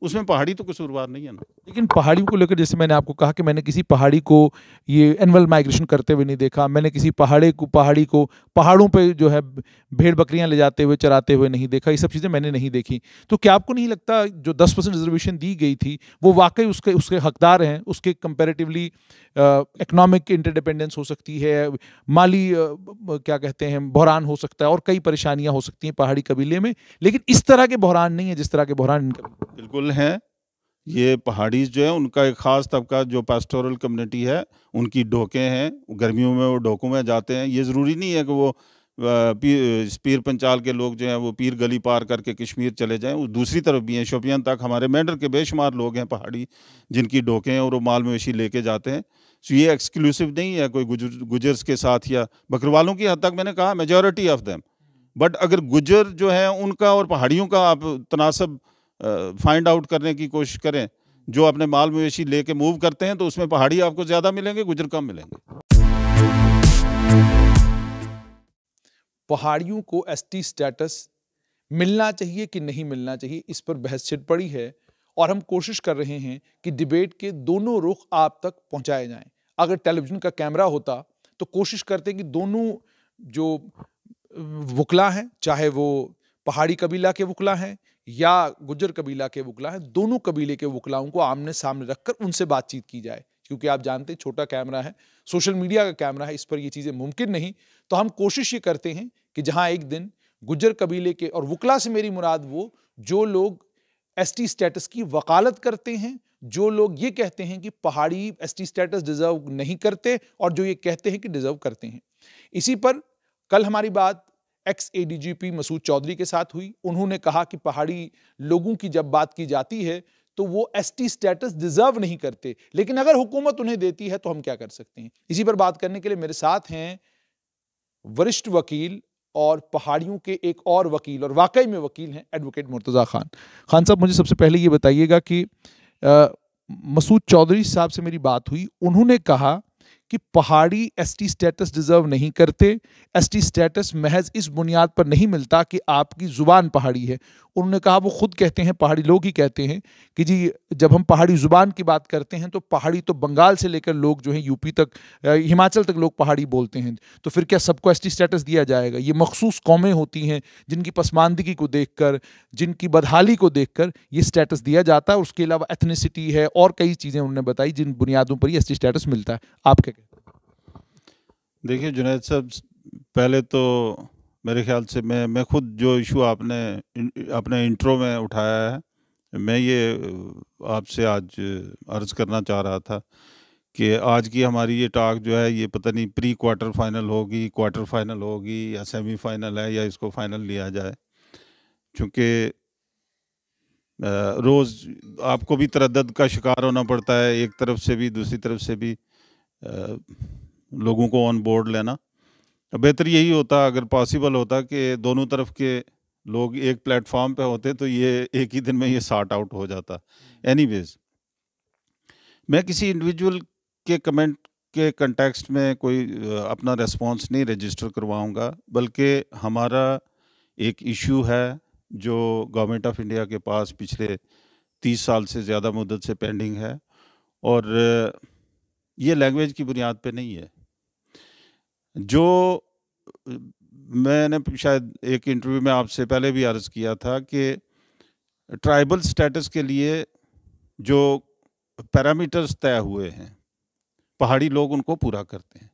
उसमें पहाड़ी तो कसूरवार नहीं है ना। लेकिन पहाड़ियों को लेकर जैसे मैंने आपको कहा कि मैंने किसी पहाड़ी को ये एनुअल माइग्रेशन करते हुए नहीं देखा, मैंने किसी पहाड़ी को पहाड़ों पे जो है भेड़ बकरियां ले जाते हुए चराते हुए नहीं देखा, ये सब चीज़ें मैंने नहीं देखी। तो क्या आपको नहीं लगता जो 10% रिजर्वेशन दी गई थी वो वाकई उसके उसके हकदार हैं, उसके कंपेरेटिवली इकोनॉमिक इंटरडिपेंडेंस हो सकती है, माली क्या कहते हैं बहरान हो सकता है और कई परेशानियां हो सकती हैं पहाड़ी कबीले में, लेकिन इस तरह के बहरान नहीं है जिस तरह के बहरान इनका। बिल्कुल हैं। ये पहाड़ी जो है उनका एक ख़ास तबका जो पास्टोरल कम्युनिटी है, उनकी डोके हैं, गर्मियों में वो डोकों में जाते हैं। ये ज़रूरी नहीं है कि वो पीर पंचाल के लोग जो हैं वो पीर गली पार करके कश्मीर चले जाएं। वो दूसरी तरफ भी हैं, शोपियान तक हमारे मेंढर के बेशुमार लोग हैं पहाड़ी जिनकी डोके हैं और वो माल मवेशी लेके जाते हैं। तो ये एक्सक्लूसिव नहीं है कोई गुजर्स के साथ या बकरवालों की हद तक। मैंने कहा मेजॉरिटी ऑफ देम, बट अगर गुजर जो है उनका और पहाड़ियों का आप तनासब फाइंड आउट करने की कोशिश करें, जो अपने माल मवेशी लेके मूव करते हैं तो उसमें पहाड़ी आपको ज़्यादा मिलेंगे, गुजर कम मिलेंगे। पहाड़ियों को एसटी स्टेटस मिलना चाहिए कि नहीं मिलना चाहिए, इस पर बहस छिड़ पड़ी है और हम कोशिश कर रहे हैं कि डिबेट के दोनों रुख आप तक पहुंचाए जाएं। अगर टेलीविजन का कैमरा होता तो कोशिश करते कि दोनों जो वकला हैं, चाहे वो पहाड़ी कबीला के वकला हैं या गुज्जर कबीला के वकला हैं, दोनों कबीले के वकलाओं को आमने सामने रखकर उनसे बातचीत की जाए। क्योंकि आप जानते हैं छोटा कैमरा है, सोशल मीडिया का कैमरा है, इस पर ये चीज़ें मुमकिन नहीं। तो हम कोशिश ये करते हैं कि जहां एक दिन गुज्जर कबीले के, और वकला से मेरी मुराद वो जो लोग एसटी स्टेटस की वकालत करते हैं, जो लोग ये कहते हैं कि पहाड़ी एसटी स्टेटस डिजर्व नहीं करते और जो ये कहते हैं कि डिजर्व करते हैं। इसी पर कल हमारी बात एक्स एडीजीपी मसूद चौधरी के साथ हुई। उन्होंने कहा कि पहाड़ी लोगों की जब बात की जाती है तो वो एसटी स्टेटस डिजर्व नहीं करते, लेकिन अगर हुकूमत उन्हें देती है तो हम क्या कर सकते हैं। इसी पर बात करने के लिए मेरे साथ हैं वरिष्ठ वकील और पहाड़ियों के एक और वकील, और वाकई में वकील हैं, एडवोकेट मुर्तज़ा खान। खान साहब, मुझे सबसे पहले ये बताइएगा कि मसूद चौधरी साहब से मेरी बात हुई, उन्होंने कहा कि पहाड़ी एसटी स्टेटस डिजर्व नहीं करते, एसटी स्टेटस महज इस बुनियाद पर नहीं मिलता कि आपकी ज़ुबान पहाड़ी है। उन्होंने कहा, वो खुद कहते हैं, पहाड़ी लोग ही कहते हैं कि जी जब हम पहाड़ी ज़ुबान की बात करते हैं तो पहाड़ी तो बंगाल से लेकर लोग जो हैं यूपी तक, हिमाचल तक लोग पहाड़ी बोलते हैं, तो फिर क्या सबको एसटी स्टेटस दिया जाएगा? ये मखसूस कौमें होती हैं जिनकी पसमानदगी को देखकर, जिनकी बदहाली को देखकर ये स्टेटस दिया जाता है। उसके अलावा एथनिसिटी है और कई चीज़ें उन्होंने बताई जिन बुनियादों पर ये एसटी स्टेटस मिलता है। आप क्या कहते हैं? देखिए जुनैद साहब, पहले तो मेरे ख्याल से मैं खुद जो इशू आपने अपने इंट्रो में उठाया है, मैं ये आपसे आज अर्ज़ करना चाह रहा था कि आज की हमारी ये टॉक जो है ये पता नहीं प्री क्वार्टर फाइनल होगी, क्वार्टर फाइनल होगी या सेमीफाइनल है या इसको फाइनल लिया जाए। चूँकि रोज़ आपको भी तरद्दद का शिकार होना पड़ता है, एक तरफ से भी दूसरी तरफ से भी लोगों को ऑन बोर्ड लेना। बेहतर यही होता अगर पॉसिबल होता कि दोनों तरफ के लोग एक प्लेटफॉर्म पे होते तो ये एक ही दिन में ये सॉर्ट आउट हो जाता। एनीवेज, मैं किसी इंडिविजुअल के कमेंट के कंटेक्स्ट में कोई अपना रेस्पॉन्स नहीं रजिस्टर करवाऊंगा, बल्कि हमारा एक इशू है जो गवर्नमेंट ऑफ इंडिया के पास पिछले 30 साल से ज़्यादा मुद्दत से पेंडिंग है, और ये लैंग्वेज की बुनियाद पे नहीं है। जो मैंने शायद एक इंटरव्यू में आपसे पहले भी अर्ज़ किया था कि ट्राइबल स्टेटस के लिए जो पैरामीटर्स तय हुए हैं, पहाड़ी लोग उनको पूरा करते हैं,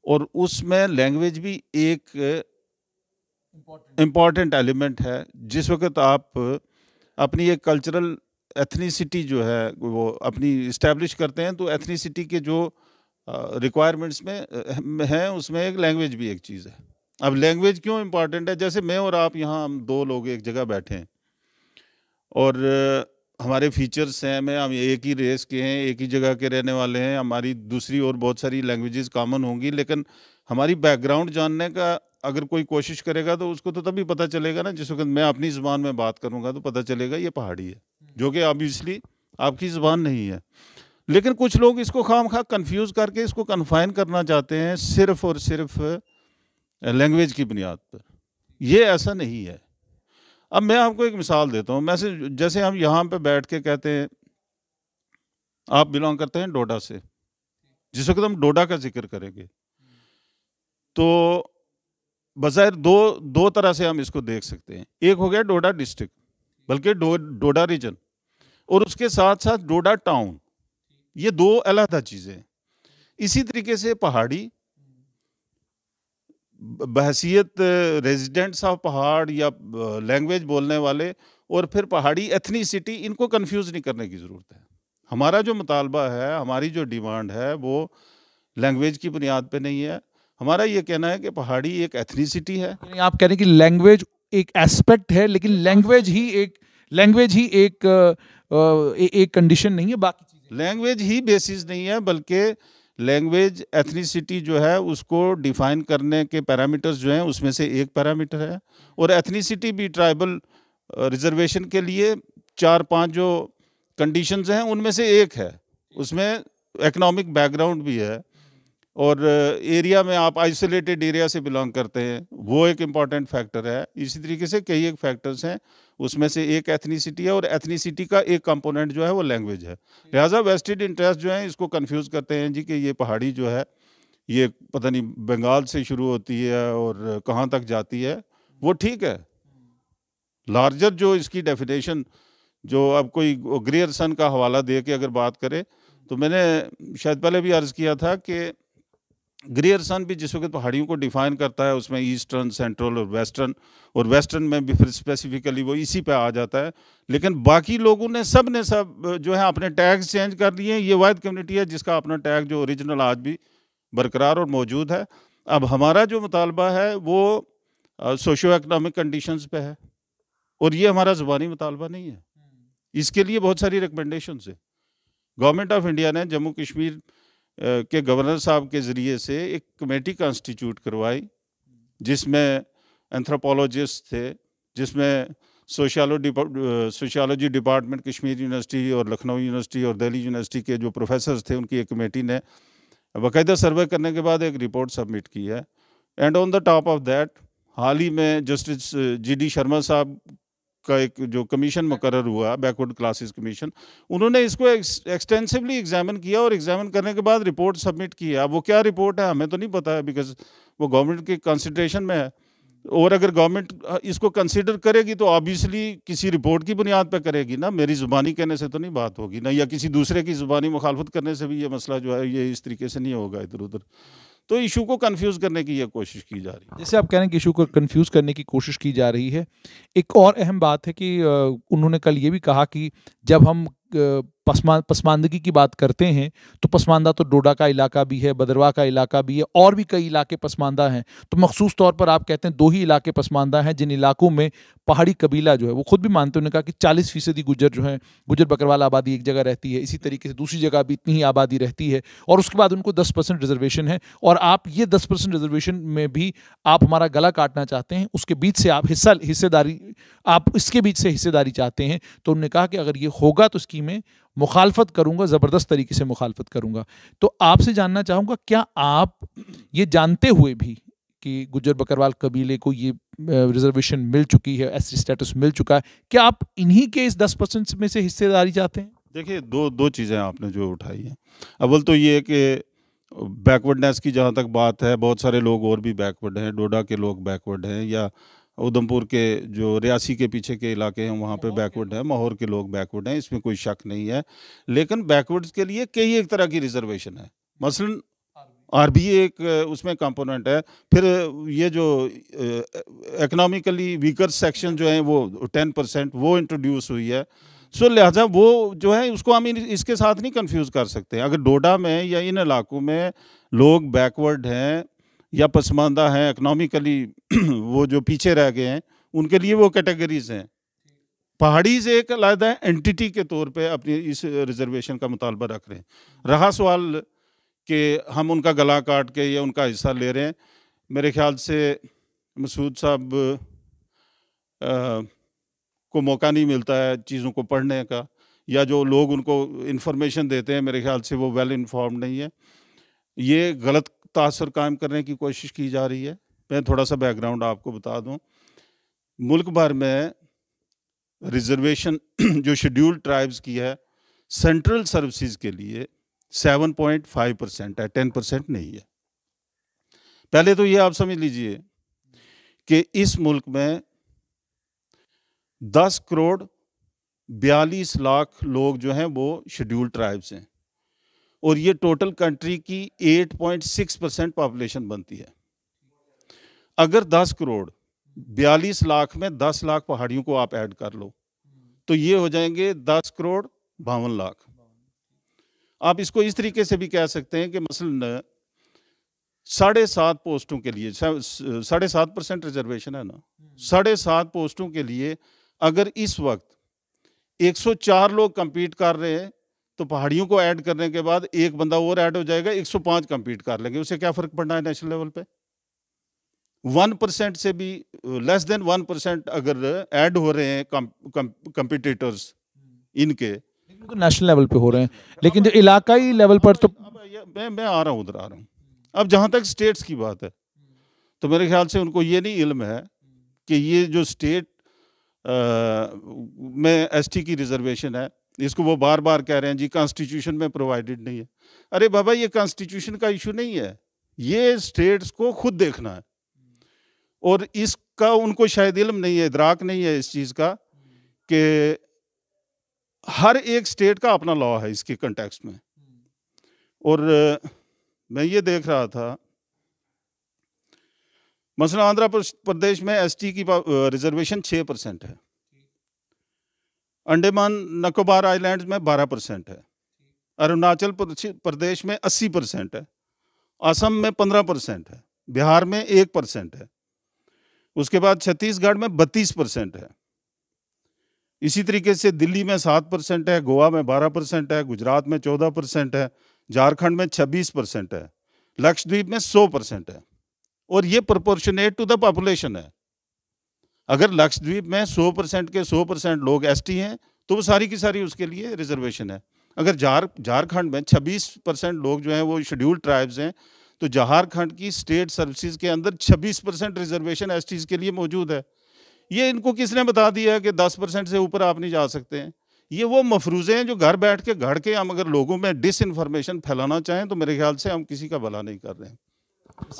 और उसमें लैंग्वेज भी एक इम्पॉर्टेंट एलिमेंट है। जिस वक्त आप अपनी एक कल्चरल एथनिसिटी जो है वो अपनी इस्टेब्लिश करते हैं, तो एथनिसिटी के जो रिक्वायरमेंट्स में है उसमें एक लैंग्वेज भी एक चीज़ है। अब लैंग्वेज क्यों इम्पॉर्टेंट है? जैसे मैं और आप यहाँ, हम दो लोग एक जगह बैठे हैं और हमारे फीचर्स हैं, हम एक ही रेस के हैं, एक ही जगह के रहने वाले हैं, हमारी दूसरी और बहुत सारी लैंग्वेजेस कॉमन होंगी, लेकिन हमारी बैकग्राउंड जानने का अगर कोई कोशिश करेगा तो उसको तो तभी पता चलेगा ना, जिस वक्त मैं अपनी ज़ुबान में बात करूँगा तो पता चलेगा ये पहाड़ी है, जो कि ऑब्वियसली आपकी ज़ुबान नहीं है। लेकिन कुछ लोग इसको खामखा कंफ्यूज करके इसको कन्फाइन करना चाहते हैं सिर्फ और सिर्फ लैंग्वेज की बुनियाद पर। ये ऐसा नहीं है। अब मैं आपको एक मिसाल देता हूँ। जैसे हम यहाँ पे बैठ के कहते हैं आप बिलोंग करते हैं डोडा से, जिस वक्त हम डोडा का जिक्र करेंगे तो बज़ाहिर दो तरह से हम इसको देख सकते हैं। एक हो गया डोडा डिस्ट्रिक्ट, बल्कि डोडा रीजन, और उसके साथ साथ डोडा टाउन। ये दो अलग चीज़ें हैं। इसी तरीके से पहाड़ी बहसियत रेजिडेंट्स ऑफ पहाड़ या लैंग्वेज बोलने वाले और फिर पहाड़ी एथनिसिटी, इनको कंफ्यूज नहीं करने की ज़रूरत है। हमारा जो मुतालबा है, हमारी जो डिमांड है वो लैंग्वेज की बुनियाद पे नहीं है। हमारा ये कहना है कि पहाड़ी एक एथनिसिटी है। यानी आप कह रहे हैं कि लैंग्वेज एक एस्पेक्ट है, लेकिन लैंग्वेज ही एक कंडीशन नहीं है, बाकी चीजें लैंग्वेज ही बेसिस नहीं है, बल्कि लैंग्वेज एथनिसिटी जो है उसको डिफाइन करने के पैरामीटर्स जो हैं उसमें से एक पैरामीटर है। और एथनिसिटी भी ट्राइबल रिजर्वेशन के लिए 4-5 जो कंडीशंस हैं उनमें से एक है। उसमें इकोनॉमिक बैकग्राउंड भी है, और एरिया में आप आइसोलेटेड एरिया से बिलोंग करते हैं, वो एक इम्पॉर्टेंट फैक्टर है। इसी तरीके से कई एक फैक्टर्स हैं, उसमें से एक एथनिसिटी है, और एथनिसिटी का एक कंपोनेंट जो है वो लैंग्वेज है। लिहाजा वेस्टेड इंटरेस्ट जो है इसको कंफ्यूज करते हैं जी कि ये पहाड़ी जो है ये पता नहीं बंगाल से शुरू होती है और कहाँ तक जाती है। वो ठीक है, लार्जर जो इसकी डेफिनेशन, जो अब कोई ग्रेयर सन का हवाला दे के अगर बात करे तो मैंने शायद पहले भी अर्ज़ किया था कि ग्रेयर सन भी जिस वक्त पहाड़ियों को डिफाइन करता है उसमें ईस्टर्न, सेंट्रल और वेस्टर्न में भी फिर स्पेसिफिकली वो इसी पे आ जाता है। लेकिन बाकी लोगों ने सब जो है अपने टैग्स चेंज कर दिए हैं। ये वाहिद कम्युनिटी है जिसका अपना टैग जो ओरिजिनल आज भी बरकरार और मौजूद है। अब हमारा जो मुतालबा है वो सोशो एकोनॉमिक कंडीशंस पे है, और ये हमारा ज़ुबानी मुतालबा नहीं है। इसके लिए बहुत सारी रिकमेंडेशंस है। गवर्नमेंट ऑफ इंडिया ने जम्मू कश्मीर के गवर्नर साहब के ज़रिए से एक कमेटी कॉन्स्टिट्यूट करवाई, जिसमें एंथ्रोपोलॉजिस्ट थे, जिसमें सोशियोलॉजी डिपार्टमेंट कश्मीर यूनिवर्सिटी और लखनऊ यूनिवर्सिटी और दिल्ली यूनिवर्सिटी के जो प्रोफेसर्स थे उनकी एक कमेटी ने बाकायदा सर्वे करने के बाद एक रिपोर्ट सबमिट की है। And on the top of that हाल ही में जस्टिस GD शर्मा साहब का एक जो कमीशन मुकर्रर हुआ, बैकवर्ड क्लासेस कमीशन, उन्होंने इसको एक्सटेंसिवली एग्जामिन किया और एग्जामिन करने के बाद रिपोर्ट सबमिट की है। अब वो क्या रिपोर्ट है हमें तो नहीं पता है, बिकॉज वो गवर्नमेंट के कंसिडरेशन में है। और अगर गवर्नमेंट इसको कंसीडर करेगी तो ऑब्वियसली किसी रिपोर्ट की बुनियाद पर करेगी ना, मेरी ज़ुबानी कहने से तो नहीं बात होगी ना, या किसी दूसरे की ज़ुबानी मुखालफत करने से भी ये मसला जो है ये इस तरीके से नहीं होगा इधर उधर। तो इशू को कंफ्यूज करने की ये कोशिश की जा रही है। जैसे आप कह रहे हैं कि इशू को कंफ्यूज करने की कोशिश की जा रही है, एक और अहम बात है कि उन्होंने कल ये भी कहा कि जब हम पसमानदगी की बात करते हैं तो पसमानदा तो डोडा का इलाका भी है, बदरवा का इलाका भी है, और भी कई इलाके पसमानदा हैं। तो मखसूस तौर पर आप कहते हैं 2 ही इलाके पसमानदा हैं जिन इलाकों में पहाड़ी कबीला जो है, वो खुद भी मानते हैं, उन्होंने कहा कि 40% गुज्जर जो हैं, गुज्जर बकरवाल आबादी एक जगह रहती है, इसी तरीके से दूसरी जगह भी इतनी ही आबादी रहती है, और उसके बाद उनको 10% रिजर्वेशन है, और आप ये 10% रिजर्वेशन में भी आप हमारा गला काटना चाहते हैं, उसके बीच से आप हिस्सेदारी आप इसके बीच से हिस्सेदारी चाहते हैं। तो उन्होंने कहा कि अगर ये होगा तो इसकी मैं मुखालफत करूंगा, ज़बरदस्त तरीके से मुखालफत करूंगा। तो आपसे जानना चाहूँगा, क्या आप ये जानते हुए भी कि गुज्जर बकरवाल कबीले को ये रिजर्वेशन मिल चुकी है, एससी स्टेटस मिल चुका है, क्या आप इन्हीं के इस 10% में से हिस्सेदारी चाहते हैं? देखिए, दो चीज़ें आपने जो उठाई हैं। अव्वल तो ये कि बैकवर्डनेस की जहाँ तक बात है, बहुत सारे लोग और भी बैकवर्ड हैं। डोडा के लोग बैकवर्ड हैं, या उधमपुर के जो रियासी के पीछे के इलाके हैं वहाँ पे बैकवर्ड है, माहौर के लोग बैकवर्ड हैं, इसमें कोई शक नहीं है। लेकिन बैकवर्ड्स के लिए कई एक तरह की रिजर्वेशन है। मसलन RBA एक उसमें कंपोनेंट है। फिर ये जो इकोनॉमिकली वीकर सेक्शन जो है वो 10% वो इंट्रोड्यूस हुई है। सो लिहाजा वो जो है उसको हम इसके साथ नहीं कंफ्यूज कर सकते। अगर डोडा में या इन इलाकों में लोग बैकवर्ड हैं या पसमानदा हैं इकोनॉमिकली वो जो पीछे रह गए हैं, उनके लिए वो कैटेगरीज हैं। पहाड़ी से एक अलग एंटिटी के तौर पे अपनी इस रिजर्वेशन का मुतालबा रख रहे हैं। रहा सवाल कि हम उनका गला काट के या उनका हिस्सा ले रहे हैं, मेरे ख्याल से मसूद साहब को मौका नहीं मिलता है चीज़ों को पढ़ने का, या जो लोग उनको इन्फॉर्मेशन देते हैं मेरे ख्याल से वो वेल इन्फॉर्म्ड नहीं है। ये गलत तासर कायम करने की कोशिश की जा रही है। मैं थोड़ा सा बैकग्राउंड आपको बता दूं। मुल्क भर में रिजर्वेशन जो शेड्यूल्ड ट्राइब्स की है सेंट्रल सर्विसेज के लिए 7.5% है, 10% नहीं है। पहले तो ये आप समझ लीजिए कि इस मुल्क में 10 करोड़ 42 लाख लोग जो हैं वो शेड्यूल्ड ट्राइब्स हैं और ये टोटल कंट्री की 8.6% पॉपुलेशन बनती है। अगर 10 करोड़ 42 लाख में 10 लाख पहाड़ियों को आप ऐड कर लो तो ये हो जाएंगे 10 करोड़ 52 लाख। आप इसको इस तरीके से भी कह सकते हैं कि मसलन 7.5 पोस्टों के लिए 7.5% रिजर्वेशन है ना, 7.5 पोस्टों के लिए अगर इस वक्त 104 लोग कंपीट कर रहे हैं तो पहाड़ियों को ऐड करने के बाद एक बंदा और ऐड हो जाएगा, 105 कंपीट कर लेंगे। उससे क्या फ़र्क पड़ना है नेशनल लेवल पे? 1% से भी लेस देन 1% अगर ऐड हो रहे हैं कंपीटिटर्स इनके, तो नेशनल लेवल पे हो रहे हैं, लेकिन जो इलाकाई लेवल पर तो मैं आ रहा हूँ उधर आ रहा हूँ। अब जहाँ तक स्टेट्स की बात है तो मेरे ख्याल से उनको ये नहीं इल्म है कि ये जो स्टेट में एसटी की रिजर्वेशन है, इसको वो बार बार कह रहे हैं जी कॉन्स्टिट्यूशन में प्रोवाइडेड नहीं है। अरे बाबा ये कॉन्स्टिट्यूशन का इशू नहीं है, ये स्टेट्स को खुद देखना है और इसका उनको शायद इल्म नहीं है, इदराक नहीं है इस चीज़ का कि हर एक स्टेट का अपना लॉ है इसके कंटेक्स्ट में। और मैं ये देख रहा था मसलन आंध्र प्रदेश में एसटी की रिजर्वेशन 6% है, अंडमान निकोबार आइलैंड्स में 12% है, अरुणाचल प्रदेश में 80% है, असम में 15% है, बिहार में 1% है, उसके बाद छत्तीसगढ़ में 32% है, इसी तरीके से दिल्ली में 7% है, गोवा में 12% है, गुजरात में 14% है, झारखंड में 26% है, लक्षद्वीप में 100% है और ये प्रोपोर्शनेट टू द पॉपुलेशन है। अगर लक्षद्वीप में 100% के 100% लोग एसटी हैं तो वो सारी की सारी उसके लिए रिजर्वेशन है। अगर झारखंड में 26% लोग जो हैं वो शेड्यूल्ड ट्राइब्स हैं तो झारखंड की स्टेट सर्विसेज के अंदर 26% रिजर्वेशन एसटीज के लिए मौजूद है। ये इनको किसने बता दिया है कि 10% से ऊपर आप नहीं जा सकते हैं? ये वो मफरूज़े हैं जो घर बैठ के घड़ के हम अगर लोगों में डिसइंफॉर्मेशन फैलाना चाहें तो मेरे ख्याल से हम किसी का भला नहीं कर रहे हैं।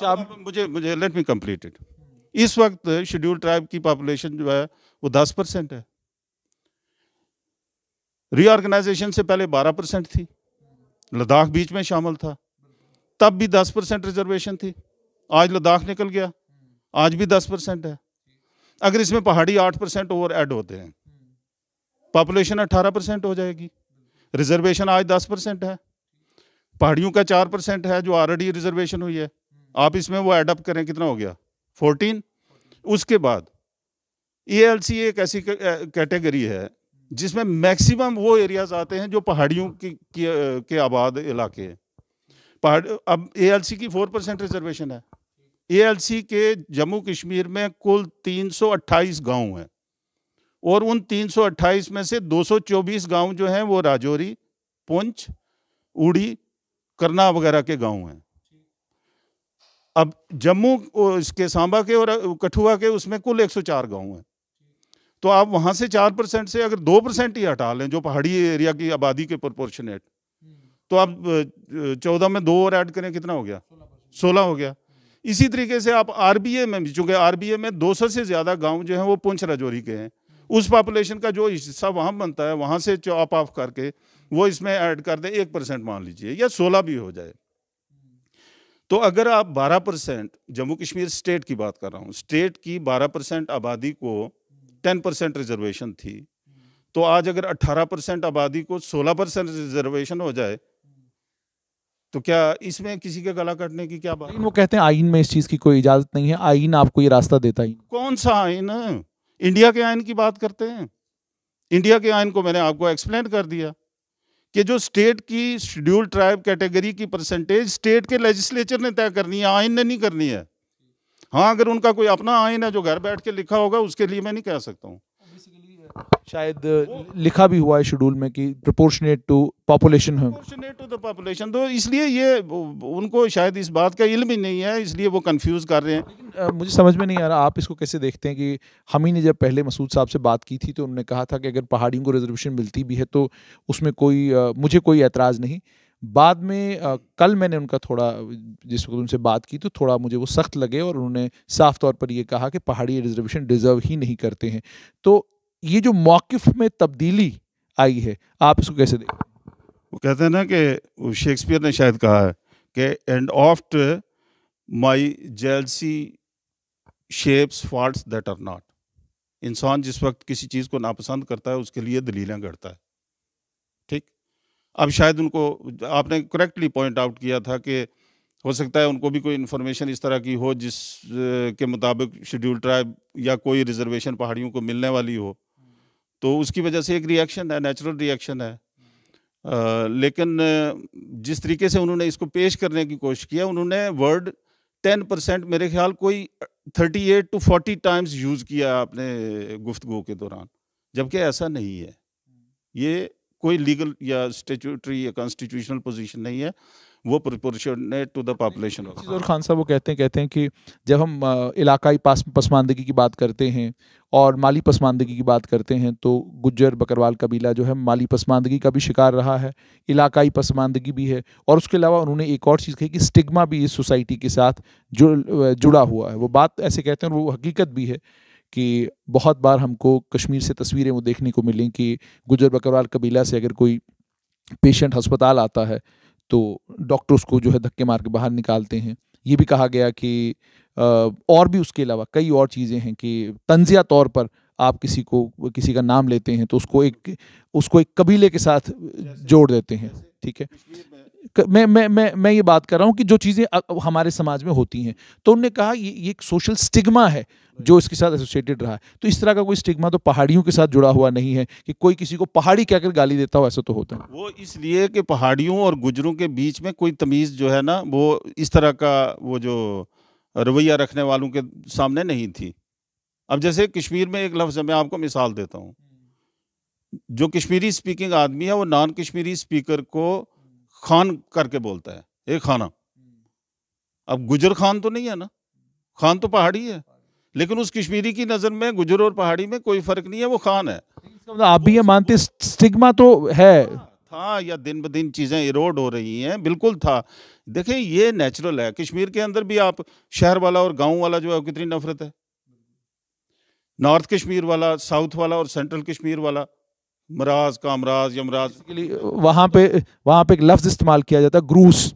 आप मुझे लेट मी कंप्लीट इट। इस वक्त शेड्यूल्ड ट्राइब की पॉपुलेशन जो है वो 10% है। रीऑर्गेनाइजेशन से पहले 12% थी, लद्दाख बीच में शामिल था, तब भी 10% रिजर्वेशन थी। आज लद्दाख निकल गया, आज भी 10% है। अगर इसमें पहाड़ी 8% और ऐड होते हैं, पॉपुलेशन 18% हो जाएगी। रिजर्वेशन आज 10% है, पहाड़ियों का 4% है जो ऑलरेडी रिजर्वेशन हुई है। आप इसमें वो एड अप करें, कितना हो गया? 14। उसके बाद एएलसी एक ऐसी कैटेगरी है जिसमें मैक्सिमम वो एरियाज आते हैं जो पहाड़ियों के आबाद इलाके हैं। अब एएलसी की 4% रिजर्वेशन है। एएलसी के जम्मू कश्मीर में कुल 328 गांव हैं और उन 328 में से 224 गांव जो हैं वो राजौरी, पुंछ, उड़ी, करना वगैरह के गांव हैं। अब जम्मू इसके सांबा के और कठुआ के उसमें कुल 104 गांव हैं। तो आप वहाँ से 4% से अगर 2% ही हटा लें जो पहाड़ी एरिया की आबादी के प्रोपोर्शनेट, तो आप 14 में 2 और ऐड करें, कितना हो गया? 16 हो गया। इसी तरीके से आप आरबीए में भी, चूँकि आरबीए में 200 से ज़्यादा गांव जो हैं वो पुंछ राजौरी के हैं, उस पॉपुलेशन का जो हिस्सा वहाँ बनता है वहाँ से चॉप ऑफ करके वो इसमें ऐड कर दें 1% मान लीजिए, या 16 भी हो जाए। तो अगर आप 12%, जम्मू कश्मीर स्टेट की बात कर रहा हूँ, स्टेट की 12% आबादी को 10% रिजर्वेशन थी, तो आज अगर 18% आबादी को 16% रिजर्वेशन हो जाए तो क्या इसमें किसी का गला काटने की क्या बात? वो कहते हैं आईन में इस चीज़ की कोई इजाज़त नहीं है, आईन आपको ये रास्ता देता ही। कौन सा आईन? इंडिया के आईन की बात करते हैं। इंडिया के आईन को मैंने आपको एक्सप्लेन कर दिया कि जो स्टेट की शेड्यूल्ड ट्राइब कैटेगरी की परसेंटेज स्टेट के लेजिस्लेचर ने तय करनी है, आईन ने नहीं करनी है। हाँ, अगर उनका कोई अपना आईन है जो घर बैठ के लिखा होगा उसके लिए मैं नहीं कह सकता हूँ। शायद लिखा भी हुआ है शेड्यूल में कि प्रोपोर्शनेट टू पॉपुलेशन है। प्रोपोर्शनेट टू द पॉपुलेशन, तो इसलिए ये उनको शायद इस बात का इल्म ही नहीं है, इसलिए वो कंफ्यूज कर रहे हैं। मुझे समझ में नहीं आ रहा आप इसको कैसे देखते हैं कि हम ही ने जब पहले मसूद साहब से बात की थी तो उन्होंने कहा था कि अगर पहाड़ियों को रिजर्वेशन मिलती भी है तो उसमें कोई मुझे कोई एतराज़ नहीं। बाद में कल मैंने उनका थोड़ा जिस वक्त उनसे बात की तो थोड़ा मुझे वो सख्त लगे और उन्होंने साफ तौर पर ये कहा कि पहाड़ी रिजर्वेशन डिज़र्व ही नहीं करते हैं। तो ये जो मौक़िफ़ में तब्दीली आई है आप इसको कैसे देखते हैं? वो कहते हैं ना कि शेक्सपियर ने शायद कहा है कि and oft my jealousy shapes faults that are not. इंसान जिस वक्त किसी चीज़ को नापसंद करता है उसके लिए दलीलें करता है। ठीक, अब शायद उनको, आपने करेक्टली पॉइंट आउट किया था कि हो सकता है उनको भी कोई इन्फॉर्मेशन इस तरह की हो जिस के मुताबिक शेड्यूल ट्राइब या कोई रिजर्वेशन पहाड़ियों को मिलने वाली हो, तो उसकी वजह से एक रिएक्शन है, नेचुरल रिएक्शन है। लेकिन जिस तरीके से उन्होंने इसको पेश करने की कोशिश किया, उन्होंने वर्ड 10% मेरे ख्याल कोई 38 to 40 टाइम्स यूज़ किया अपने गुफ्तगू के दौरान, जबकि ऐसा नहीं है। ये कोई लीगल या स्टैट्यूटरी या कॉन्स्टिट्यूशनल पोजीशन नहीं है, वो प्रोपोर्शनेट टू द पॉपुलेशन। और खान साहब वो कहते हैं कि जब हम इलाकाई पसमानदगी की बात करते हैं और माली पसमानदगी की बात करते हैं तो गुज्जर बकरवाल कबीला जो है माली पसमानदगी का भी शिकार रहा है, इलाकाई पसमानदगी भी है, और उसके अलावा उन्होंने एक और चीज़ कही कि स्टिग्मा भी इस सोसाइटी के साथ जुड़ा हुआ है। वो बात ऐसे कहते हैं और वो हकीकत भी है कि बहुत बार हमको कश्मीर से तस्वीरें वो देखने को मिली कि गुज्जर बकरवाल कबीला से अगर कोई पेशेंट अस्पताल आता है तो डॉक्टर उसको जो है धक्के मार के बाहर निकालते हैं। ये भी कहा गया कि और भी उसके अलावा कई और चीज़ें हैं कि तंजिया तौर पर आप किसी का नाम लेते हैं तो उसको एक कबीले के साथ जोड़ देते हैं। ठीक है, मैं ये बात कर रहा हूँ कि जो चीज़ें हमारे समाज में होती हैं, तो उन्होंने कहा ये एक सोशल स्टिग्मा है जो इसके साथ एसोसिएटेड रहा है। तो इस तरह का कोई स्टिग्मा तो पहाड़ियों के साथ जुड़ा हुआ नहीं है कि कोई किसी को पहाड़ी कहकर गाली देता हो, ऐसा तो होता है। वो इसलिए कि पहाड़ियों और गुजरों के बीच में कोई तमीज़ जो है ना, वो इस तरह का वो जो रवैया रखने वालों के सामने नहीं थी। अब जैसे कश्मीर में एक लफ्ज़, मैं आपको मिसाल देता हूँ, जो कश्मीरी स्पीकिंग आदमी है वो नॉन कश्मीरी स्पीकर को खान करके बोलता है, ए खाना। अब गुजर खान तो नहीं है ना, खान तो पहाड़ी है, लेकिन उस कश्मीरी की नज़र में गुजर और पहाड़ी में कोई फ़र्क नहीं है, वो खान है। आप भी ये मानते स्टिग्मा तो है? था, या दिन ब दिन चीज़ें इरोड हो रही हैं, बिल्कुल था। देखें, ये नेचुरल है। कश्मीर के अंदर भी आप शहर वाला और गांव वाला जो है कितनी नफरत है। नॉर्थ कश्मीर वाला, साउथ वाला और सेंट्रल कश्मीर वाला, मराज, कामराज, यमराज, वहाँ पे एक लफ्ज़ इस्तेमाल किया जाता है, ग्रूस।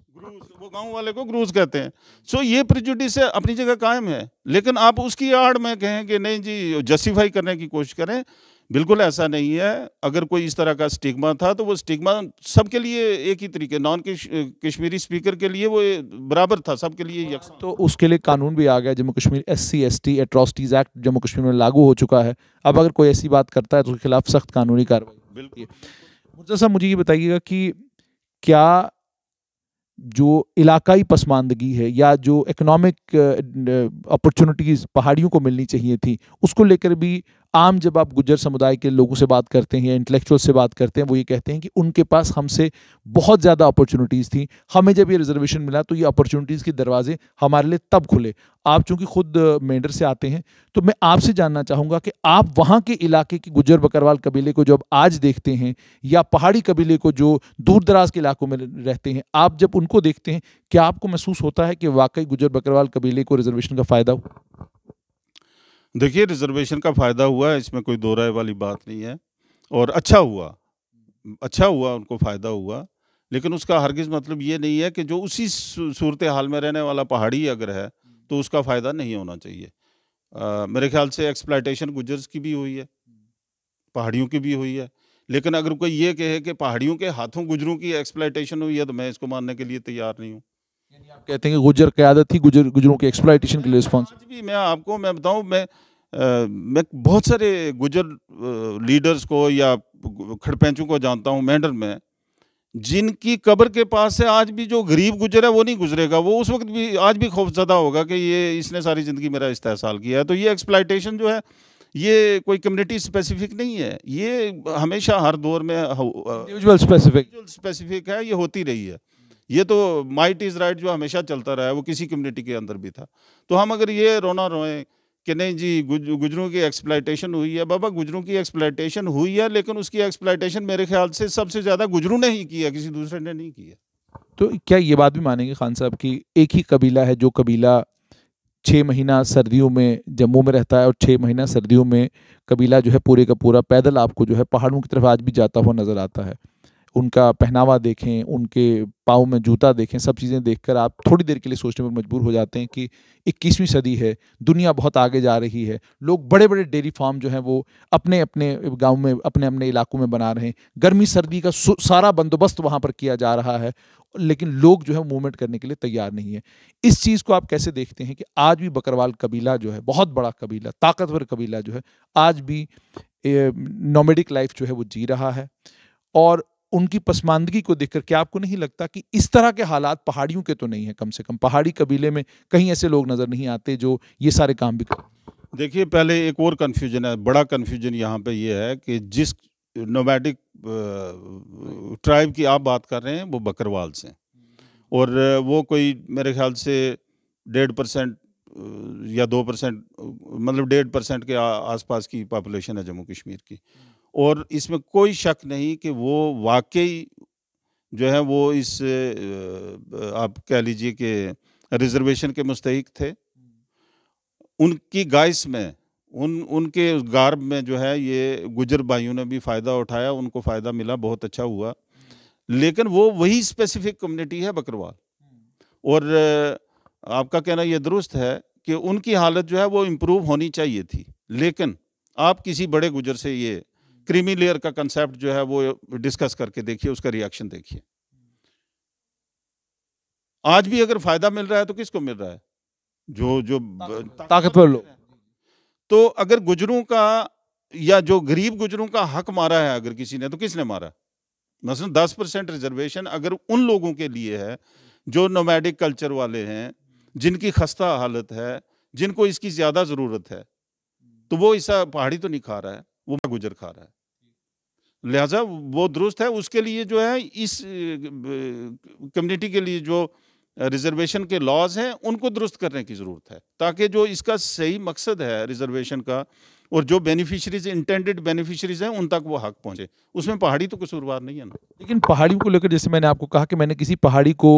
वो गांव वाले को ग्रूस कहते हैं। सो ये प्रेजुडिस है, अपनी जगह कायम है, लेकिन आप उसकी आड़ में कहें कि नहीं जी, जस्टिफाई करने की कोशिश करें, बिल्कुल ऐसा नहीं है। अगर कोई इस तरह का स्टिग्मा था तो वो स्टिग्मा सबके लिए एक ही तरीके, नॉन कश्मीरी स्पीकर के लिए वो बराबर था, सबके लिए यकसा। तो उसके लिए कानून भी आ गया, Jammu Kashmir SC ST atrocities act Jammu Kashmir में लागू हो चुका है। अब अगर कोई ऐसी बात करता है तो उसके खिलाफ सख्त कानूनी कार्रवाई। बिल्कुल। मुर्तज़ा साहब, मुझे ये बताइएगा कि क्या जो इलाकाई पसमानदगी है या जो इकोनॉमिक अपॉर्चुनिटीज़ पहाड़ियों को मिलनी चाहिए थी, उसको लेकर भी आम जब आप गुज्जर समुदाय के लोगों से बात करते हैं या इंटेलेक्चुअल से बात करते हैं, वो ये कहते हैं कि उनके पास हमसे बहुत ज़्यादा अपॉर्चुनिटीज़ थी, हमें जब ये रिजर्वेशन मिला तो ये अपॉर्चुनिटीज़ के दरवाजे हमारे लिए तब खुले। आप चूँकि खुद मेंढर से आते हैं तो मैं आपसे जानना चाहूँगा कि आप वहाँ के इलाके की गुज्जर बकरवाल कबीले को जब आज देखते हैं या पहाड़ी कबीले को जो दूर दराज के इलाकों में रहते हैं, आप जब उनको देखते हैं, क्या आपको महसूस होता है कि वाकई गुज्जर बकरवाल कबीले को रिजर्वेशन का फ़ायदा हुआ? देखिए, रिजर्वेशन का फ़ायदा हुआ है, इसमें कोई दो राय वाली बात नहीं है, और अच्छा हुआ उनको फ़ायदा हुआ, लेकिन उसका हरगिज़ मतलब ये नहीं है कि जो उसी सूरत हाल में रहने वाला पहाड़ी अगर है तो उसका फ़ायदा नहीं होना चाहिए। मेरे ख्याल से एक्सप्लॉयटेशन गुज्जर्स की भी हुई है, पहाड़ियों की भी हुई है, लेकिन अगर कोई ये कहे कि पहाड़ियों के हाथों गुजरों की एक्सप्लॉयटेशन हुई है तो मैं इसको मानने के लिए तैयार नहीं हूँ। आप कहते हैं कि गुज्जर क़यादत थी गुजरों के एक्सप्लॉयटेशन के लिए रिस्पॉन्स? भी मैं बताऊँ, मैं बहुत सारे गुजर लीडर्स को या खड़पेंचों को जानता हूँ मेंढर में, जिनकी कब्र के पास से आज भी जो गरीब गुजर है वो नहीं गुजरेगा, वो उस वक्त भी आज भी खौफज़दा होगा कि ये इसने सारी ज़िंदगी मेरा इस्तेहसाल किया है। तो ये एक्सप्लॉयटेशन जो है ये कोई कम्युनिटी स्पेसिफिक नहीं है, ये हमेशा हर दौर में इंडिविजुअल स्पेसिफिक है, ये होती रही है। ये तो माइट इज़ राइट जो हमेशा चलता रहा है, वो किसी कम्युनिटी के अंदर भी था। तो हम अगर ये रोना रोएं कि नहीं जी गुजरों की एक्सप्लॉयटेशन हुई है, बाबा गुजरों की एक्सप्लॉयटेशन हुई है, लेकिन उसकी एक्सप्लॉयटेशन मेरे ख्याल से सबसे ज़्यादा गुजरों ने ही की है, किसी दूसरे ने नहीं की है। तो क्या ये बात भी मानेंगे खान साहब कि एक ही कबीला है, जो कबीला 6 महीना सर्दियों में जम्मू में रहता है और 6 महीना सर्दियों में कबीला जो है पूरे का पूरा पैदल आपको जो है पहाड़ों की तरफ आज भी जाता हुआ नजर आता है। उनका पहनावा देखें, उनके पाँव में जूता देखें, सब चीज़ें देखकर आप थोड़ी देर के लिए सोचने पर मजबूर हो जाते हैं कि 21वीं सदी है, दुनिया बहुत आगे जा रही है। लोग बड़े बड़े डेयरी फार्म जो हैं वो अपने अपने गांव में, अपने अपने इलाकों में बना रहे हैं। गर्मी सर्दी का सारा बंदोबस्त वहाँ पर किया जा रहा है, लेकिन लोग जो है मूवमेंट करने के लिए तैयार नहीं है। इस चीज़ को आप कैसे देखते हैं कि आज भी बकरवाल कबीला जो है, बहुत बड़ा कबीला, ताकतवर कबीला जो है, आज भी नोमैडिक लाइफ जो है वो जी रहा है? और उनकी पसमानदगी को देखकर क्या आपको नहीं लगता कि इस तरह के हालात पहाड़ियों के तो नहीं है? कम से कम पहाड़ी कबीले में कहीं ऐसे लोग नजर नहीं आते जो ये सारे काम भी करें। देखिए, पहले एक और कन्फ्यूजन है, बड़ा कन्फ्यूजन यहाँ पे ये है कि जिस नोमैडिक ट्राइब की आप बात कर रहे हैं वो बकरवाल से हैं, और वो कोई मेरे ख्याल से 1.5% या 2%, मतलब 1.5% के आसपास की पॉपुलेशन है जम्मू कश्मीर की। और इसमें कोई शक नहीं कि वो वाकई जो है वो इस आप कह लीजिए कि रिजर्वेशन के मुस्तहिक थे। उनकी गाइस में, उनके गार्ब में जो है ये गुजर भाइयों ने भी फ़ायदा उठाया, उनको फ़ायदा मिला, बहुत अच्छा हुआ। लेकिन वो वही स्पेसिफिक कम्युनिटी है बकरवाल। और आपका कहना ये दुरुस्त है कि उनकी हालत जो है वो इम्प्रूव होनी चाहिए थी, लेकिन आप किसी बड़े गुजर से ये क्रीमी लेयर का कंसेप्ट जो है वो डिस्कस करके देखिए, उसका रिएक्शन देखिए। आज भी अगर फायदा मिल रहा है तो किसको मिल रहा है? जो जो ताकतवर लोग। तो अगर गुजरों का या जो गरीब गुजरों का हक मारा है अगर किसी ने, तो किसने मारा? मसलन 10% रिजर्वेशन अगर उन लोगों के लिए है जो नोमैडिक कल्चर वाले हैं, जिनकी खस्ता हालत है, जिनको इसकी ज्यादा जरूरत है, तो वो ऐसा पहाड़ी तो नहीं खा रहा है, वो गुजर खा रहा है। लिहाजा वो दुरुस्त है। उसके लिए जो है इस कम्युनिटी के लिए जो रिजर्वेशन के लॉज हैं उनको दुरुस्त करने की ज़रूरत है, ताकि जो इसका सही मकसद है रिजर्वेशन का और जो बेनिफिशरीज, इंटेंडेड बेनिफिशरीज हैं, उन तक वो हक पहुंचे। उसमें पहाड़ी तो कसूरवार नहीं है ना। लेकिन पहाड़ियों को लेकर जैसे मैंने आपको कहा कि मैंने किसी पहाड़ी को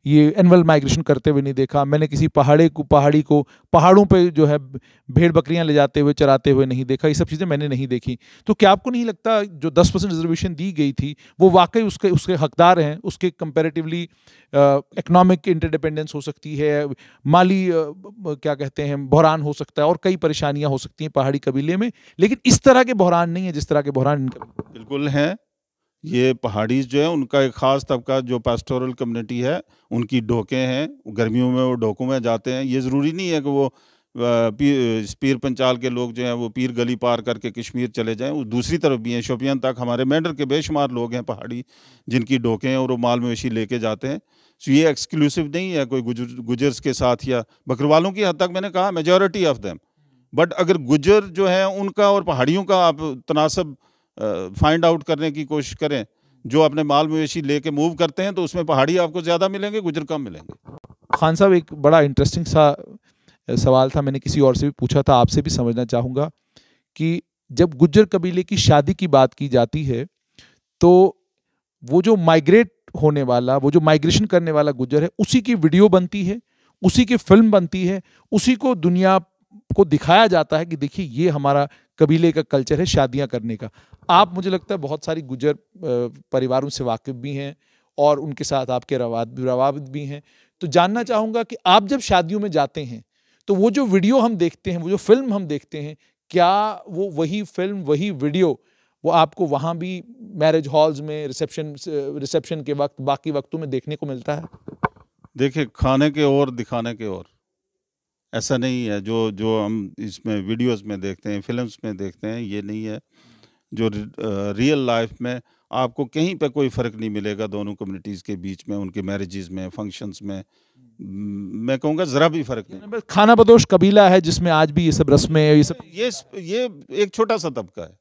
ये एनुअल माइग्रेशन करते हुए नहीं देखा, मैंने किसी पहाड़ी को पहाड़ों पे जो है भेड़ बकरियां ले जाते हुए, चराते हुए नहीं देखा। ये सब चीज़ें मैंने नहीं देखी। तो क्या आपको नहीं लगता जो 10% रिजर्वेशन दी गई थी वो वाकई उसके हकदार हैं? उसके कंपेरेटिवली इकोनॉमिक इंटरडिपेंडेंस हो सकती है, माली क्या कहते हैं बहरान हो सकता है, और कई परेशानियां हो सकती हैं पहाड़ी कबीले में, लेकिन इस तरह के बहरान नहीं है जिस तरह के बहरान इनका। बिल्कुल है। ये पहाड़ीज जो है उनका एक ख़ास तबका जो पास्टोरल कम्युनिटी है, उनकी डोके हैं, गर्मियों में वो डोकों में जाते हैं। ये ज़रूरी नहीं है कि वो पीर पंचाल के लोग जो हैं वो पीर गली पार करके कश्मीर चले जाएं। वो दूसरी तरफ भी हैं, शोपियान तक हमारे मेंढर के बेशुमार लोग हैं पहाड़ी जिनकी डोके हैं और वो माल मवेशी लेके जाते हैं। तो ये एक्सक्लूसिव नहीं है कोई गुजर्स के साथ या बकरवालों की हद तक। मैंने कहा मेजॉरिटी ऑफ देम, बट अगर गुजर जो है उनका और पहाड़ियों का आप तनासब फाइंड आउट करने की कोशिश करें, जो अपने माल मवेशी लेके मूव करते हैं, तो उसमें पहाड़ी आपको ज़्यादा मिलेंगे, गुजर कम मिलेंगे। खान साहब, एक बड़ा इंटरेस्टिंग सा सवाल था, मैंने किसी और से भी पूछा था, आपसे भी समझना चाहूँगा कि जब गुज्जर कबीले की शादी की बात की जाती है तो वो जो माइग्रेट होने वाला, वो जो माइग्रेशन करने वाला गुज्जर है, उसी की वीडियो बनती है, उसी की फिल्म बनती है, उसी को दुनिया को दिखाया जाता है कि देखिए ये हमारा कबीले का कल्चर है शादियां करने का। आप, मुझे लगता है, बहुत सारी गुज्जर परिवारों से वाकिफ भी हैं और उनके साथ आपके रवाबित भी हैं। तो जानना चाहूँगा कि आप जब शादियों में जाते हैं तो वो जो वीडियो हम देखते हैं, वो जो फिल्म हम देखते हैं, क्या वो वही फिल्म, वही वीडियो वो आपको वहाँ भी मैरिज हॉल्स में, रिसेप्शन के वक्त, बाकी वक्तों में देखने को मिलता है? देखिए, खाने के और दिखाने के और ऐसा नहीं है। जो जो हम इसमें वीडियोस में देखते हैं, फिल्म्स में देखते हैं, ये नहीं है जो रियल लाइफ में आपको कहीं पे कोई फ़र्क नहीं मिलेगा दोनों कम्युनिटीज़ के बीच में, उनके मैरिजेज़ में, फंक्शंस में। मैं कहूँगा ज़रा भी फ़र्क नहीं। बस खाना बदोश कबीला है जिसमें आज भी ये सब रस्में, ये सब ये एक छोटा सा तबका है,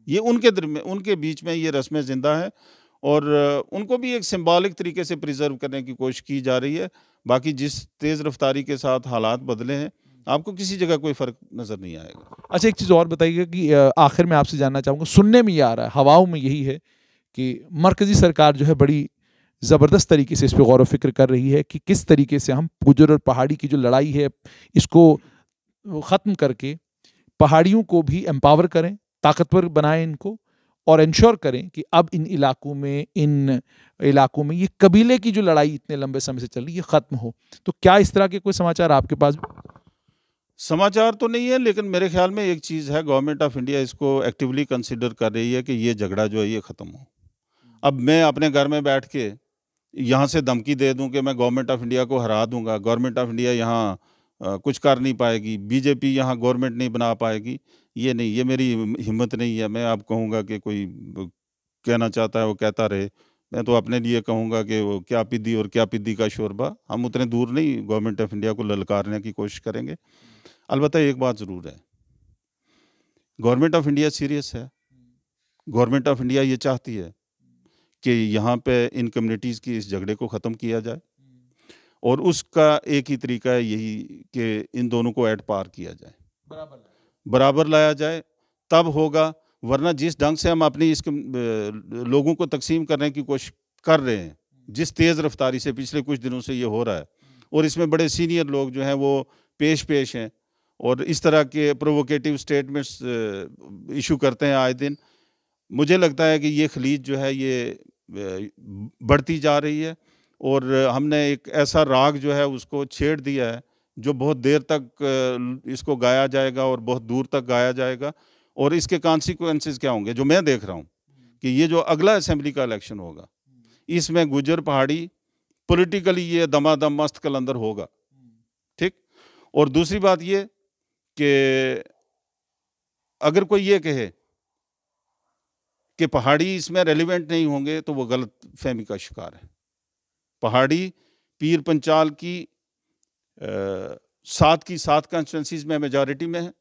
ये उनके बीच में ये रस्में ज़िंदा है, और उनको भी एक सिंबॉलिक तरीके से प्रिजर्व करने की कोशिश की जा रही है। बाकी जिस तेज़ रफ्तारी के साथ हालात बदले हैं, आपको किसी जगह कोई फ़र्क नज़र नहीं आएगा। अच्छा, एक चीज़ और बताइएगा कि आखिर में आपसे जानना चाहूँगा, सुनने में ये आ रहा है, हवाओं में यही है कि मरकज़ी सरकार जो है बड़ी ज़बरदस्त तरीके से इस पे गौर व फ़िक्र कर रही है कि किस तरीके से हम गुर्जर और पहाड़ी की जो लड़ाई है इसको ख़त्म करके पहाड़ियों को भी एम्पावर करें, ताकतवर बनाएं इनको, और इंश्योर करें कि अब इन इलाकों में ये कबीले की जो लड़ाई इतने लंबे समय से चल रही है ख़त्म हो। तो क्या इस तरह के कोई समाचार आपके पास? समाचार तो नहीं है, लेकिन मेरे ख्याल में एक चीज़ है, गवर्नमेंट ऑफ इंडिया इसको एक्टिवली कंसिडर कर रही है कि ये झगड़ा जो है ये ख़त्म हो। अब मैं अपने घर में बैठ के यहाँ से धमकी दे दूं कि मैं गवर्नमेंट ऑफ इंडिया को हरा दूंगा, गवर्नमेंट ऑफ इंडिया यहाँ कुछ कर नहीं पाएगी, बीजेपी यहाँ गवर्नमेंट नहीं बना पाएगी, ये नहीं, ये मेरी हिम्मत नहीं है। मैं अब कहूँगा कि कोई कहना चाहता है वो कहता रहे, मैं तो अपने लिए कहूँगा कि वो क्या पिद्दी और क्या पिद्दी का शोरबा, हम उतने दूर नहीं गवर्नमेंट ऑफ इंडिया को ललकारने की कोशिश करेंगे। अलबत्ता एक बात ज़रूर है, गवर्नमेंट ऑफ इंडिया सीरियस है। गवर्नमेंट ऑफ इंडिया ये चाहती है कि यहाँ पे इन कम्युनिटीज़ की इस झगड़े को ख़त्म किया जाए, और उसका एक ही तरीका है यही कि इन दोनों को एट पार किया जाए, बराबर लाया जाए, तब होगा। वरना जिस ढंग से हम अपनी लोगों को तकसीम करने की कोशिश कर रहे हैं, जिस तेज़ रफ्तारी से पिछले कुछ दिनों से ये हो रहा है, और इसमें बड़े सीनियर लोग जो हैं वो पेश हैं और इस तरह के प्रोवोकेटिव स्टेटमेंट्स इशू करते हैं आए दिन, मुझे लगता है कि ये खलीज जो है ये बढ़ती जा रही है, और हमने एक ऐसा राग जो है उसको छेड़ दिया है जो बहुत देर तक इसको गाया जाएगा और बहुत दूर तक गाया जाएगा। और इसके कॉन्सिक्वेंसेस क्या होंगे, जो मैं देख रहा हूँ कि ये जो अगला असेंबली का इलेक्शन होगा, इसमें गुजर पहाड़ी पॉलिटिकली ये दमादम मस्त कलंदर होगा, ठीक। और दूसरी बात ये कि अगर कोई ये कहे कि पहाड़ी इसमें रेलिवेंट नहीं होंगे, तो वो गलत फहमी का शिकार है। पहाड़ी पीर पंचाल की 7 की 7 कॉन्स्टिट्यूंसीज में मेजॉरिटी में है,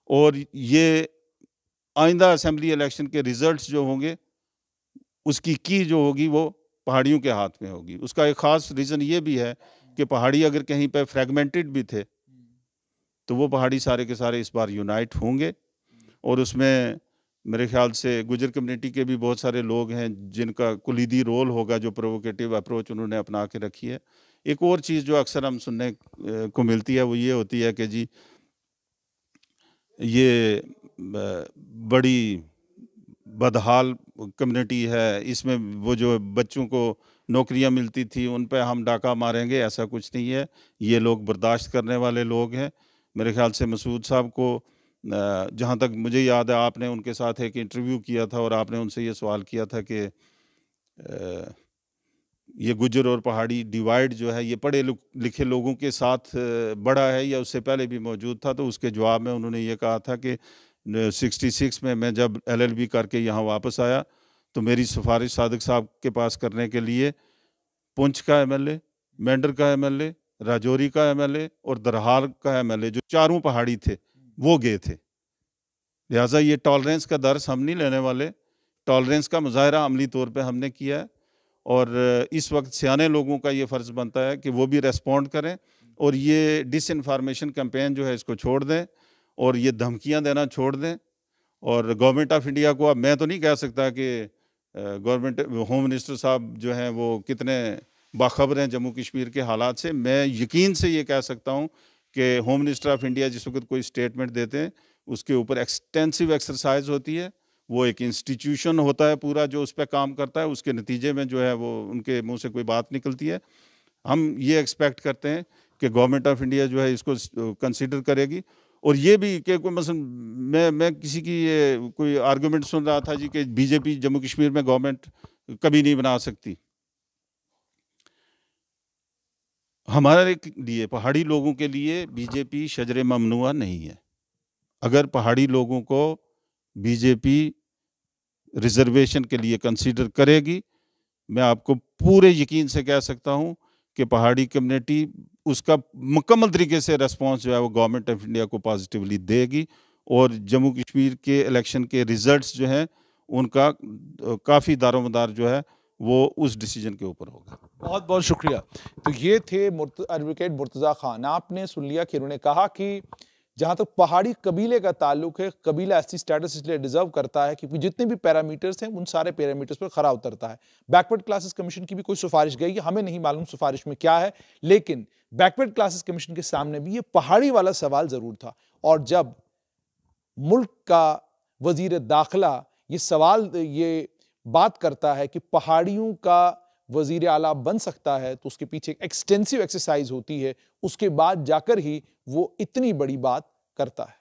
और ये आइंदा असेंबली इलेक्शन के रिजल्ट्स जो होंगे उसकी की जो होगी वो पहाड़ियों के हाथ में होगी। उसका एक ख़ास रीज़न ये भी है कि पहाड़ी अगर कहीं पे फ्रेगमेंटेड भी थे, तो वो पहाड़ी सारे के सारे इस बार यूनाइट होंगे, और उसमें मेरे ख्याल से गुजर कम्युनिटी के भी बहुत सारे लोग हैं जिनका कुलीदी रोल होगा, जो प्रोवोकेटिव अप्रोच उन्होंने अपना के रखी है। एक और चीज़ जो अक्सर हम सुनने को मिलती है वो ये होती है कि जी ये बड़ी बदहाल कम्युनिटी है, इसमें वो जो बच्चों को नौकरियां मिलती थी उन पे हम डाका मारेंगे। ऐसा कुछ नहीं है, ये लोग बर्दाश्त करने वाले लोग हैं। मेरे ख्याल से मसूद साहब को जहाँ तक मुझे याद है, आपने उनके साथ एक इंटरव्यू किया था और आपने उनसे ये सवाल किया था कि ये गुजर और पहाड़ी डिवाइड जो है ये पढ़े लिखे लोगों के साथ बढ़ा है या उससे पहले भी मौजूद था। तो उसके जवाब में उन्होंने ये कहा था कि 66 में मैं जब LLB करके यहाँ वापस आया तो मेरी सिफारिश सादिक साहब के पास करने के लिए पुंछ का MLA, मेंढर का MLA, राजौरी का MLA और दरहाल का MLA, जो चारों पहाड़ी थे, वो गए थे। लिहाजा ये टॉलरेंस का दर्स हम नहीं लेने वाले, टॉलरेंस का मुजाहरा अमली तौर पे हमने किया है, और इस वक्त सियाने लोगों का ये फ़र्ज़ बनता है कि वो भी रेस्पॉन्ड करें और ये डिसइंफॉर्मेशन कैंपेन जो है इसको छोड़ दें और ये धमकियां देना छोड़ दें। और गवर्नमेंट ऑफ इंडिया को अब मैं तो नहीं कह सकता कि गवर्नमेंट होम मिनिस्टर साहब जो हैं वो कितने बाखबर हैं जम्मू कश्मीर के हालात से। मैं यकीन से ये कह सकता हूँ कि होम मिनिस्टर ऑफ इंडिया जिस वक्त कोई स्टेटमेंट देते हैं उसके ऊपर एक्सटेंसिव एक्सरसाइज होती है, वो एक इंस्टीट्यूशन होता है पूरा जो उस पर काम करता है, उसके नतीजे में जो है वो उनके मुंह से कोई बात निकलती है। हम ये एक्सपेक्ट करते हैं कि गवर्नमेंट ऑफ इंडिया जो है इसको कंसीडर करेगी। और ये भी कि कोई मसलन मैं किसी की ये कोई आर्गूमेंट सुन रहा था जी कि बीजेपी जम्मू कश्मीर में गवर्नमेंट कभी नहीं बना सकती। हमारे लिए, पहाड़ी लोगों के लिए बीजेपी शजर ममनुआ नहीं है। अगर पहाड़ी लोगों को बीजेपी रिजर्वेशन के लिए कंसीडर करेगी। मैं आपको पूरे यकीन से कह सकता हूँ कि पहाड़ी कम्युनिटी उसका मुकम्मल तरीके से रेस्पॉन्स जो है वो गवर्नमेंट ऑफ इंडिया को पॉजिटिवली देगी, और जम्मू कश्मीर के इलेक्शन के रिजल्ट्स जो हैं उनका काफ़ी दारोमदार जो है वो उस डिसीजन के ऊपर होगा। बहुत बहुत शुक्रिया। तो ये थे एडवोकेट मुर्तज़ा खान। आपने सुन लिया कि उन्होंने कहा कि जहां तक पहाड़ी कबीले का ताल्लुक है, कबीला एससी स्टेटस इसलिए डिजर्व करता है क्योंकि जितने भी पैरामीटर्स हैं उन सारे पैरामीटर्स पर खरा उतरता है। बैकवर्ड क्लासेस कमीशन की भी कोई सिफारिश गई है, हमें नहीं मालूम सिफारिश में क्या है, लेकिन बैकवर्ड क्लासेस कमीशन के सामने भी ये पहाड़ी वाला सवाल जरूर था। और जब मुल्क का वजीर दाखिला ये सवाल, ये बात करता है कि पहाड़ियों का वजीर आला बन सकता है, तो उसके पीछे एक एक्सटेंसिव एक्सरसाइज होती है, उसके बाद जाकर ही वो इतनी बड़ी बात करता है।